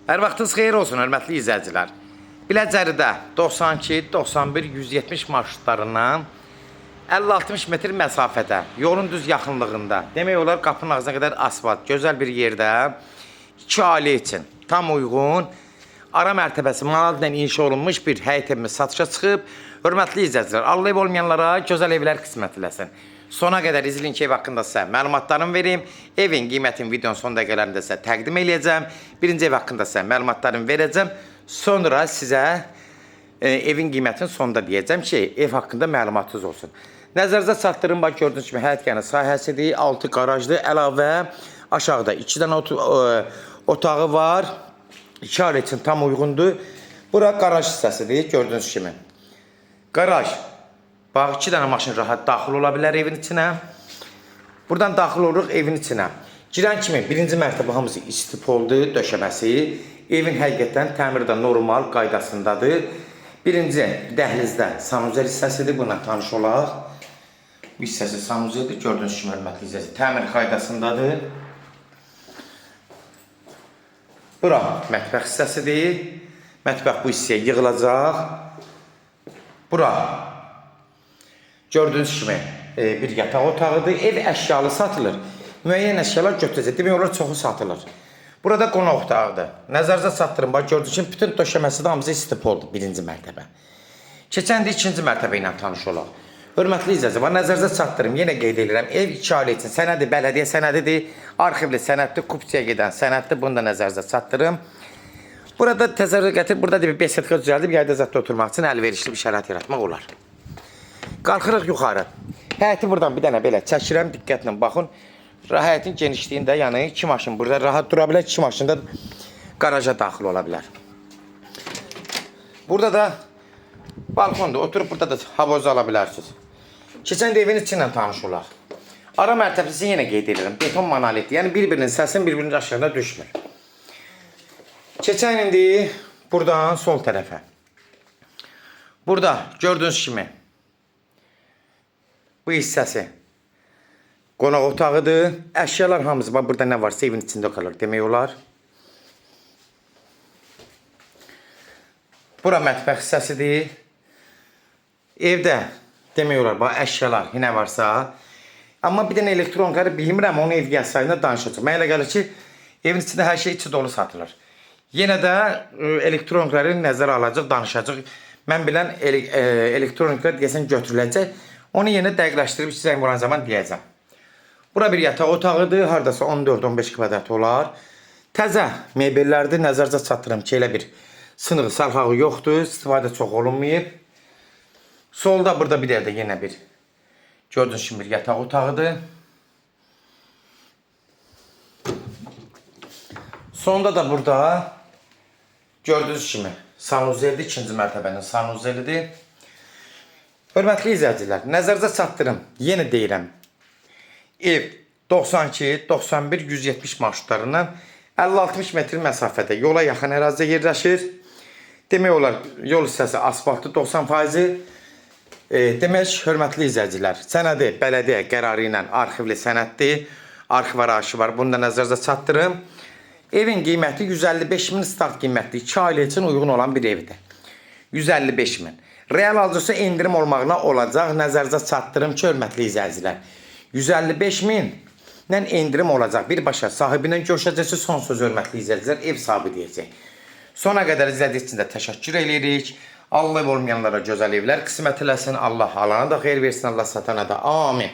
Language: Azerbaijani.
Hər vaxtınız xeyir olsun, hörmətli izləyicilər. Biləcəridə 92, 91, 170 marşrutlarından 50-60 metr məsafədə, yolun düz yaxınlığında, demək olar qapının ağzına qədər asfalt, gözəl bir yerdə 2 ailə üçün tam uyğun, ara mərtəbəsi manatla inşa olunmuş bir həyət evimiz satışa çıxıb. Hörmətli izləyicilər, Allah ev olmayanlara gözəl evlər qismət eləsin. Sona qədər izləyin ki, ev haqqında sizə məlumatlarımı verim. Evin qiymətini videonun son dəqiqələrində sizə təqdim edəcəm. Birinci ev haqqında sizə məlumatlarımı verəcəm. Sonra sizə evin qiymətini sonda deyəcəm ki, ev haqqında məlumatınız olsun. Nəzərinizə çatdırın, bax gördüyünüz kimi həyət sahəsidir, 6 qarajlı, əlavə aşağıda 2 dənə otağı var. 2 ailə üçün tam uyğundur. Bura qaraj hissəsidir, gördüyünüz kimi. Qaraj. Bax, 2 dənə maşın rahat daxil ola bilər evin içinə. Buradan daxil oluruq evin içinə. Girən kimi birinci mərtəbə hamısı istipoldur, döşəməsi. Evin həqiqətən təmiri də normal, qaydasındadır. Birinci dəhlizdə sanuzel hissəsidir, buna tanış olaq. Bu hissəsi sanuzeldir, gördüyünüz kimi hörmətli izləyicilər. Təmir qaydasındadır. Bura mətbəx hissəsidir. Mətbəx bu hissəyə yığılacaq. Bura gördüyünüz kimi bir yataq otağıdır. Ev əşyalı satılır. Müəyyən əşyalar götürəcək. Demək olar çoxu satılır. Burada qonaq otağıdır. Nəzərinizə çatdırın. Bax gördüyünüz kimi bütün döşəməsi də hamısı istipoldur. Birinci mərtəbə. Keçən də ikinci mərtəbə ilə tanış olaq. Hörmətli izləyicilər, nəzərinizə çatdırım. Yenə qeyd edirəm. Ev 2 ailə üçün sənədi, bələdiyyə sənədidir. Arxivli sənəddir, kupçiyə gedən sənəddir. Bunu da nəzərinizə çatdırım. Burada təsərrüf gətirib, burada bir besetka düzəldib, yayda zətdə oturmaq üçün əlverişli bir şərait yaratmaq olar. Qalxırıq yuxarı. Həyəti buradan bir dənə belə çəkirəm, diqqətlə baxın. Həyətin genişliyində, yəni 2 maşın burada rahat dura bilər, 2 maşın da qaraja daxil ola bilər. Burada da balkondur, oturub burada da havozu ala bilərsiniz. Keçən də evin içindən tanış olaq. Ara mərtəbəsi yenə qeyd edirəm, beton monolitdir, yəni bir-birinin səsin bir-birinin aşağıda düşmür. Keçən indi buradan sol tərəfə. Burada gördüyünüz kimi bu hissəsi qonaq otağıdır. Əşyalar hamısı, bax burada nə varsa evin içində qalır demək olar. Bura mətbəx hissəsidir. Evdə demək olar, bax əşyalar nə varsa. Amma bir dənə elektronikları bilmirəm, onu ev yasayında danışacaq. Mənə elə gəlir ki, evin içində hər şey içi dolu satılır. Yenə də elektronikları nəzərə alacaq, danışacaq. Mən bilən elektroniklər deyəsən götürüləcək. Onu yenə dəqiqləşdirib sizə vuran zaman deyəcəm. Bura bir yataq otağıdır, haradasa 14-15 kvadrat olar. Təzə mebellərdir, nəzərinizə çatdırım ki, elə bir sınığı, sarxağı yoxdur, istifadə çox olunmayıb. Solda burada bir yerdə yenə bir gördüyünüz kimi bir yataq otağıdır. Sonda da burada gördüyünüz kimi sanuzeldir, ikinci mərtəbənin sanuzelidir. Hörmətli izləyicilər, nəzərinizə çatdırım, yenə deyirəm. Ev 92, 91, 170 marşrutlarından 50-60 metr məsafədə yola yaxın ərazidə yerləşir. Demək olar, yol hissəsi asfaltlı 90%. Demək, hörmətli izləyicilər, sənədi bələdiyyə qərarı ilə arxivli sənəddir. Arxiv arayışı var, bunu da nəzərinizə çatdırım. Evin qiyməti 155 min start qiymətli 2 ailə üçün uyğun olan bir evdir. 155 min. Real alıcısı endirim olmağına olacaq. Nəzərinizə çatdırım ki, hörmətli izləyicilər. 155 minlə endirim olacaq. Birbaşa sahibindən görüşəcəsi son söz hörmətli izləyicilər ev sahibi deyəcək. Sona qədər izlədiyiniz üçün də təşəkkür edirik. Allah olmayanlara gözəl evlər qismət eləsin. Allah alana da xeyir versin, Allah satana da. Amin.